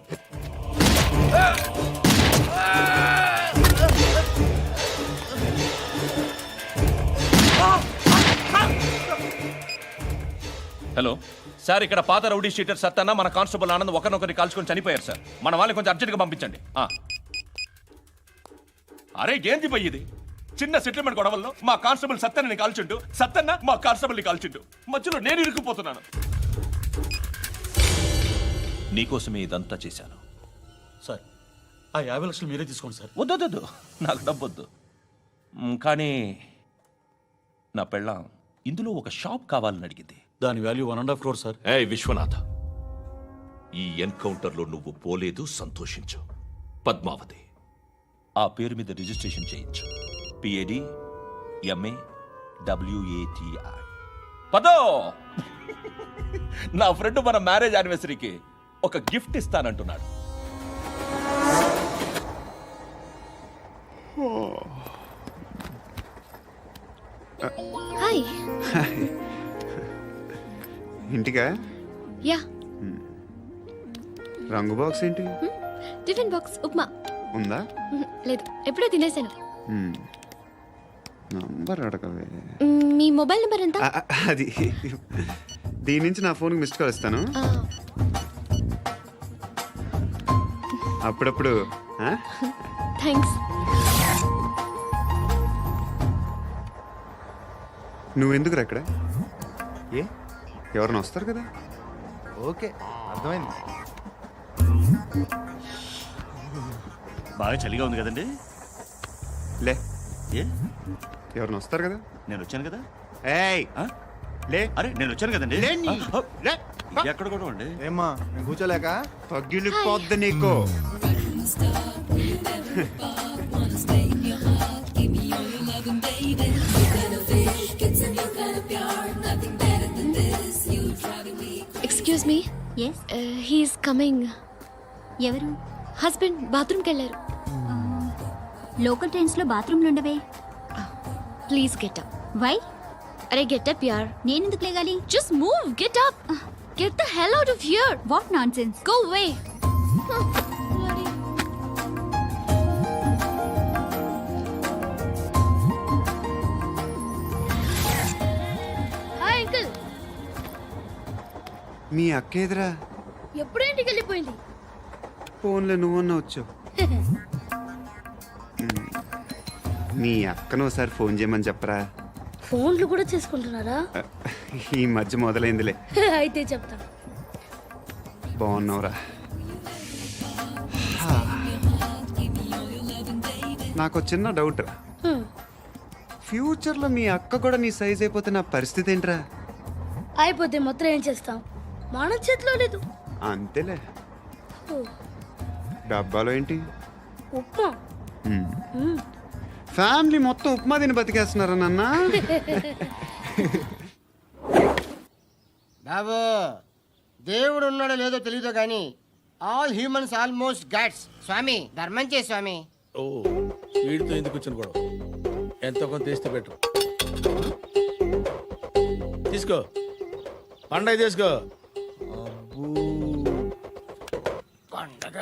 హలో సార్, ఇక్కడ పాత రౌడీ షీటర్ సత్తన్న, మన కానిస్టేబుల్ ఆనంద్ ఒకరినొకరిని కాల్చుకొని చనిపోయారు సార్. మన వాళ్ళని కొంచెం అర్జెంట్గా పంపించండి. అరే ఏంది పోయి ఇది? చిన్న సెటిల్మెంట్ గొడవల్లో మా కానిస్టేబుల్ సత్తన్నని కాల్చుంటూ, సత్తన్న మా కానిస్టేబుల్ని కాల్చుంటూ, మధ్యలో నేను ఇరుక్కుపోతున్నాను. నీకోసమే ఇదంతా చేశాను సార్. ఆ 50 లక్షలు మీరే తీసుకోండి సార్. వద్దొద్దు, నాకు డబ్బొద్దు. కానీ నా పెళ్ళాం ఇందులో ఒక షాప్ కావాలని అడిగింది. దాని వాల్యూ 1.5 crore సార్. ఏ విశ్వనాథ, ఈ ఎన్కౌంటర్లో నువ్వు పోలేదు, సంతోషించు. పద్మావతి ఆ పేరు మీద రిజిస్ట్రేషన్ చేయించు. PAD MA WATI. పదో నా ఫ్రెండ్ మన మ్యారేజ్ యానివర్సరీకి ఒక గిఫ్ట్ ఇస్తానంటున్నాడు. హాయ్. ఇంటికా? యా. రంగు బాక్స్ ఏంటి? Tiffin box upma. ఉందా? లేదు, ఎప్పుడో తినేసాను. నంబర్ అడగవే. మీ మొబైల్ నెంబర్ ఎంత? అది దీని నుంచి నా ఫోన్కి మిస్డ్ కాల్ ఇస్తాను. అప్పుడప్పుడు. థ్యాంక్స్. నువ్వెందుకురా ఇక్కడ? ఏ ఎవరైనా వస్తారు కదా? ఓకే, అర్థమైంది. బాగా చలిగా ఉంది కదండి. లే, ఏ ఎవరైనా వస్తారు కదా? నేను వచ్చాను కదా. ఏయ్ లే. అరే నేను వచ్చాను కదండి. లేని. లే. ఎక్కడ కూడా ఉండి ఏమ్మా కూర్చోలేక పగిలిపోద్ది నీకు. Excuse me. Yes, he's coming. ఎవరు? హస్బెండ్ బాత్రూమ్కి వెళ్ళారు. లోకల్ ట్రైన్స్లో బాత్రూమ్లు ఉండవే. Please get up. వై? అరే గెట్ అప్ యార్. నేనెందుకు లేగాలి? Just move, get up. Get the hell out of here. What nonsense? Go away. Hi uncle. మీ అక్క ఎదురా? ఎప్పుడు ఇంటికి వెళ్ళిపోయింది? ఫోన్లో నువ్వన్నా వచ్చావు. మీ అక్కను ఒకసారి ఫోన్ చేయమని చెప్పరా. ఫోన్లు కూడా చేసుకుంటున్నారా? ఈ మధ్య మొదలైందిలే. అయితే చెప్తా. బాగున్నావురా? నాకు చిన్న డౌట్ రా. ఫ్యూచర్లో మీ అక్క కూడా నీ సైజ్ అయిపోతే నా పరిస్థితి ఏంట్రా? అయిపోతే మొత్తం ఏం చేస్తాం? మన చేతిలో లేదు. అంతేలే. డబ్బాలో ఏంటి? ఉప్మా. ఫ్యామిలీ మొత్తం ఉప్మా తిని బతికేస్తున్నారా నాన్న? బాబు, దేవుడు ఉన్నాడో లేదో తెలియదు కానీ ఆల్ హ్యూమన్స్ ఆల్మోస్ట్ గాడ్స్. స్వామి ధర్మం చే స్వామి. ఓ వీడితో ఎందుకు వచ్చిన గొడవ? ఎంతో కొంత తీస్తే పెట్టు. తీసుకో, పండగ తీసుకో. పండగ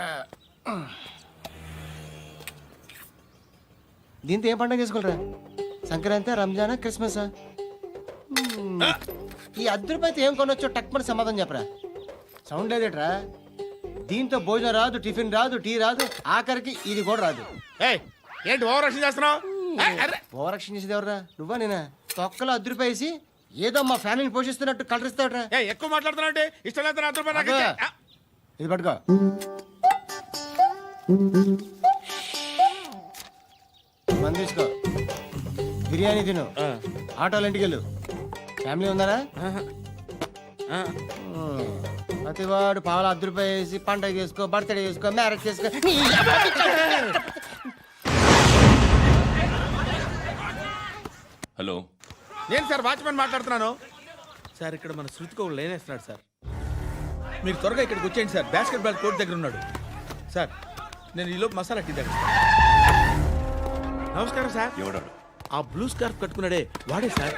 దీంతో ఏం పండగ చేసుకోలేరా? సంక్రాంతి, రంజానా, క్రిస్మసా? ఈ అద్దరిపైతే ఏం కొనొచ్చో టక్మని సమాధానం చెప్పరా. సౌండ్ లేదేట్రా? దీంతో భోజనం రాదు, టిఫిన్ రాదు, టీ రాదు, ఆఖరికి ఇది కూడా రాదు. ఏంటి ఓవర్ రక్షణ చేస్తున్నావు? ఓవరక్షణ చేసేది ఎవరా? నువ్వా నేనా? తొక్కలో అద్దరిపై వేసి ఏదో మా ఫ్యామిలీని పోషిస్తున్నట్టు కలరిస్తాడ్రా. ఎక్కువ మాట్లాడుతున్నావు అంటే ఇష్టం లేదు. ఇది పట్టుకో. మంది తీసుకో, బిర్యానీ తిను, ఆటోలు ఇంటికి వెళ్ళు. ఫ్యామిలీ ఉన్నారా? ప్రతివాడు పావులు ₹10 వేసి పండగ చేసుకో, బర్త్డే చేసుకో, మ్యారేజ్ చేసుకో. హలో, నేను సార్ వాచ్మెన్ మాట్లాడుతున్నాను. సార్ ఇక్కడ మన శృతికో లేనేస్తున్నాడు సార్. మీరు త్వరగా ఇక్కడికి వచ్చేయండి సార్. బాస్కెట్ బాల్ కోర్ట్ దగ్గర ఉన్నాడు సార్. నేను ఈలోపు మసాలా టీ దగ్గర. నమస్కారం సార్. ఎవడాడు? ఆ బ్లూ స్కార్ఫ్ కట్టుకున్నాడే వాడే సార్.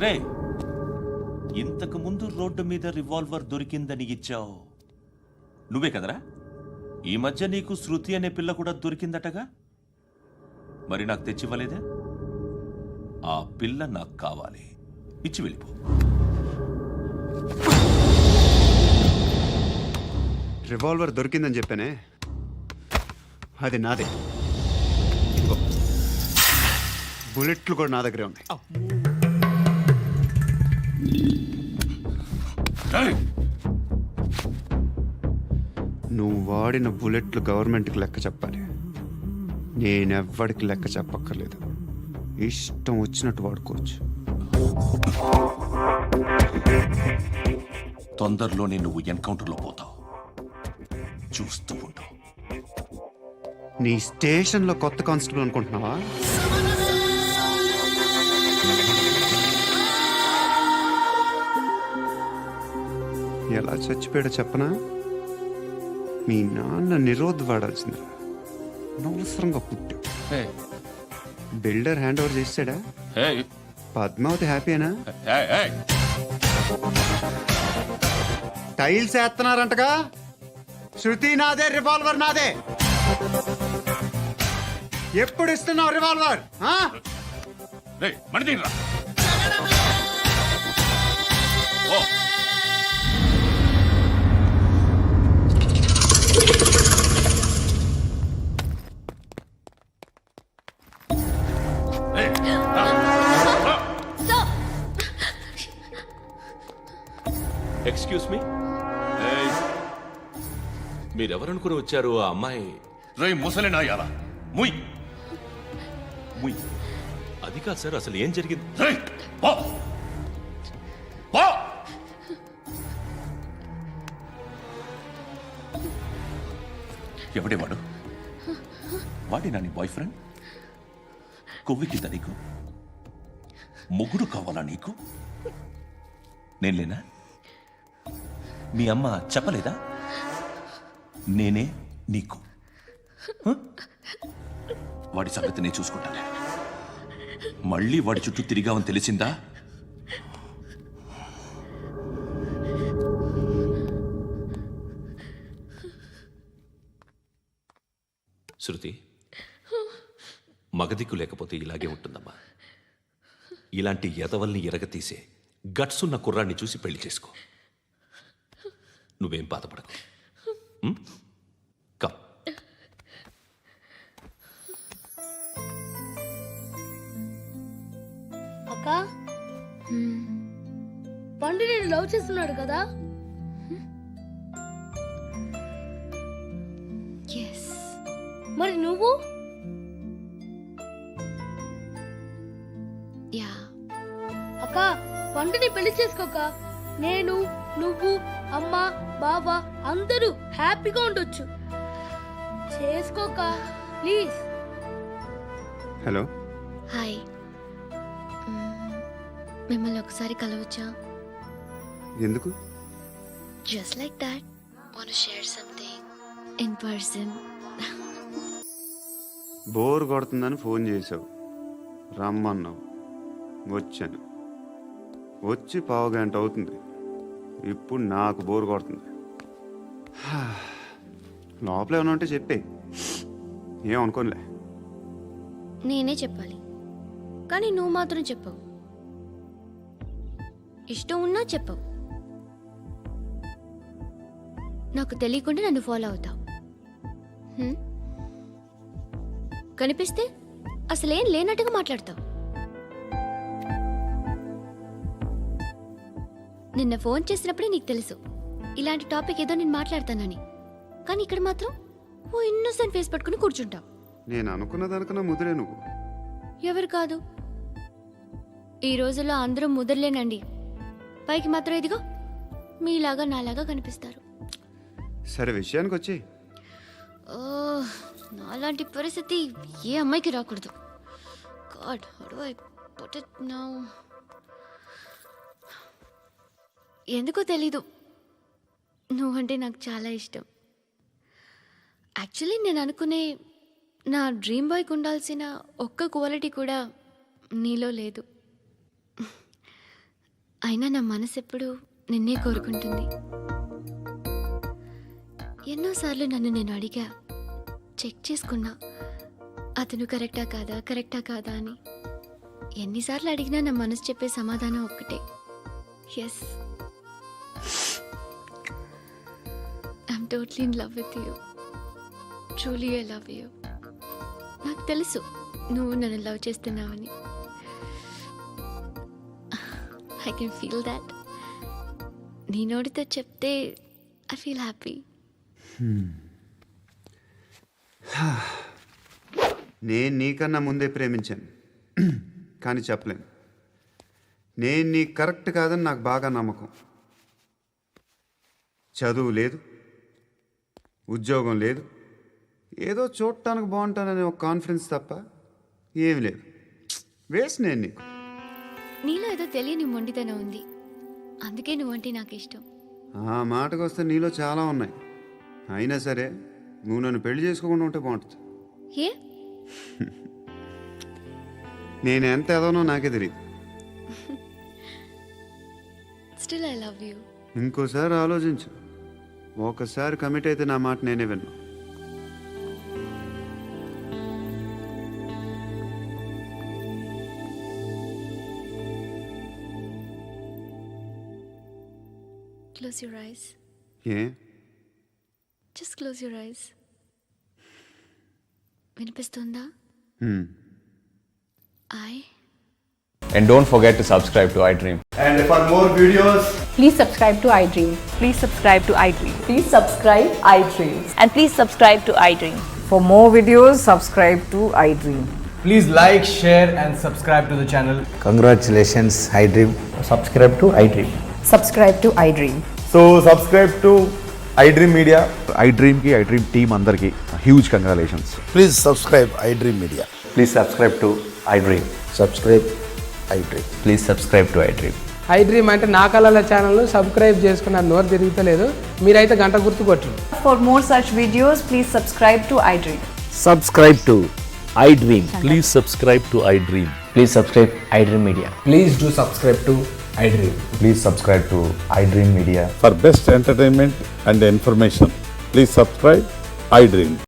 రే, ఇంతకు ముందు రోడ్డు మీద రివాల్వర్ దొరికిందని ఇచ్చావు నువ్వే కదరా? ఈ మధ్య నీకు శృతి అనే పిల్ల కూడా దొరికిందటగా? మరి నాకు తెచ్చివ్వలేదే? ఆ పిల్ల నాకు కావాలి, ఇచ్చి వెళ్ళిపో. రివాల్వర్ దొరికిందని చెప్పానే, అది నాదే. బుల్లెట్లు కూడా నా దగ్గరే ఉన్నాయి. నువ్వు వాడిన బుల్లెట్లు గవర్నమెంట్కి లెక్క చెప్పాలి. నేనెవ్వడికి లెక్క చెప్పక్కర్లేదు. ఇష్టం వచ్చినట్టు వాడుకోవచ్చు. తొందరలోనే నువ్వు ఎన్కౌంటర్లో పోతావు. చూస్తూ ఉండు. నీ స్టేషన్లో కొత్త కానిస్టేబుల్ అనుకుంటున్నావా? ఎలా చచ్చిపోయాడో చెప్పనా? మీ నాన్న నిరోధ్ వాడాల్సింది, అనవసరంగా పుట్టావు. బిల్డర్ హ్యాండ్ ఓవర్ చేసాడా? పద్మావతి హ్యాపీనా? టైల్స్ వేస్తున్నారంటగా. శృతి నాదే, రివాల్వర్ నాదే. ఎప్పుడు ఇస్తున్నావు రివాల్వర్? ఎక్స్క్యూజ్ మీ, మీరెవరనుకుని వచ్చారు? ఆ అమ్మాయి రే ముసలి నాయాల ముయ్ ముయ్. అది కాదు సార్, అసలు ఏం జరిగింది? ఎవడేవాడు? వాడినా నీ బాయ్ ఫ్రెండ్? కొవ్వికి నీకు మొగుడు కావాలా నీకు? నేను లేనా? మీ అమ్మ చెప్పలేదా నేనే నీకు? వాడి సంగతి నేను చూసుకుంటాను. మళ్ళీ వాడి చుట్టూ తిరిగావని తెలిసిందా? శృతి, మగదిక్కు లేకపోతే ఇలాగే ఉంటుందమ్మా. ఇలాంటి ఎదవల్ని ఎరగతీసే గట్స్ ఉన్న కుర్రాన్ని చూసి పెళ్లి చేసుకో. నువ్వేం బాధపడకు. కమ్. అక్క, పండు నేను లవ్ చేస్తున్నాడు కదా? మరి నువ్వు? యా. అక్క, పండుని పెళ్లి చేసుకోక నేను, నువ్వు, అమ్మ, బావ అందరూ హ్యాపీగా ఉండొచ్చు. చేసుకోక ప్లీజ్. హలో. హాయ్. మిమ్మల్ని ఒకసారి కలవచ్చా? ఎందుకు? Just like that. Want to share something in person. Bore కొడుతుందని ఫోన్ చేసావు, రమ్మన్నావు, వచ్చాను. వచ్చి పావు గంట అవుతుంది. ఇప్పుడు నాకు బోర్ కొడుతుంది. లోపల ఏమైనా ఉంటే చెప్పే, ఏమనుకోనిలే. నేనే చెప్పాలి, కానీ నువ్వు మాత్రం చెప్పవు. ఇష్టం ఉన్నా చెప్పవు. నాకు తెలియకుండా నన్ను ఫాలో అవుతావు. కనిపిస్తే అసలేం లేనట్టుగా మాట్లాడతావు. నిన్న ఫోన్ చేసినప్పుడే నీకు తెలుసు ఇలాంటి టాపిక్ ఏదో నేను మాట్లాడతానని. కానీ ఇక్కడ మాత్రం ఓ ఇన్నోసెంట్ ఫేస్ పట్టుకుని కూర్చుంటావు. నేను అనుకున్నదానికన్నా ముదిరే నువ్వు. ఎవరు కాదు, ఈ రోజుల్లో అందరూ ముదరలేనండి. పైకి మాత్రం ఇదిగో మీలాగా నాలాగా కనిపిస్తారు. సరే, విషయానికి వచ్చి. నాలాంటి పరిస్థితి ఏ అమ్మాయికి రాకూడదు. God, how do I put it now? ఎందుకో తెలీదు, నువ్వంటే నాకు చాలా ఇష్టం. యాక్చువల్లీ నేను అనుకునే నా డ్రీమ్ బాయ్కి ఉండాల్సిన ఒక్క క్వాలిటీ కూడా నీలో లేదు. అయినా నా మనసు ఎప్పుడు నిన్నే కోరుకుంటుంది. ఎన్నోసార్లు నన్ను నేను అడిగా, చెక్ చేసుకున్నా అతను కరెక్టా కాదా అని. ఎన్నిసార్లు అడిగినా నా మనసు చెప్పే సమాధానం ఒక్కటే, yes, I'm totally in love with you. Truly I love you. నాకు తెలుసు నువ్వు నన్ను లవ్ చేస్తున్నావని. I can feel that. నీ నోటితో చెప్తే ఐ ఫీల్ హ్యాపీ. నేను నీకన్నా ముందే ప్రేమించాను, కానీ చెప్పలేను. నేను నీకు కరెక్ట్ కాదని నాకు బాగా నమ్మకం. చదువు లేదు, ఉద్యోగం లేదు, ఏదో చూడటానికి బాగుంటాననే ఒక కాన్ఫిడెన్స్ తప్ప ఏమి లేదు. వేస్ట్ నేను నీకు. నీలో ఏదో తెలియని మొండితనం ఉంది, అందుకే నువ్వంటే నాకు ఇష్టం. ఆ మాటకు వస్తే నీలో చాలా ఉన్నాయి. అయినా సరే నువ్వు నన్ను పెళ్లి చేసుకోకుండా ఉంటే బాగుంటుంది. ఏ? నేను ఎంత ఎదవనో నాకే తెలియదు. Still I love you. ఇంకోసారి ఆలోచించు. ఒకసారి కమిట్ అయితే నా మాట నేనే విన్నా. Close your eyes. A Just close your eyes. వినిపిస్తుందా? I And don't forget to subscribe to iDream. And for more videos, Please subscribe to iDream. Please subscribe to iDream. Please subscribe iDream. And please subscribe to iDream. For more videos, subscribe to iDream. Please like, share, and subscribe to the channel. Congratulations, iDream. Subscribe to iDream. Subscribe to iDream. So subscribe to iDream Media. iDream ki iDream team andarki huge congratulations. Please subscribe iDream media. Please subscribe to iDream. Subscribe iDream. Please subscribe to iDream. iDream అంటే నా కళల channel subscribe చేసుకున్న నోరు తిరుగుతలేదు. మీరైతే గంట గుర్తు కొట్టండి. For more such videos, please subscribe to iDream. Subscribe to iDream. Please subscribe to iDream. Please subscribe iDream Media. Please do subscribe to iDream. Please subscribe to iDream Media. For best entertainment and information please subscribe iDream.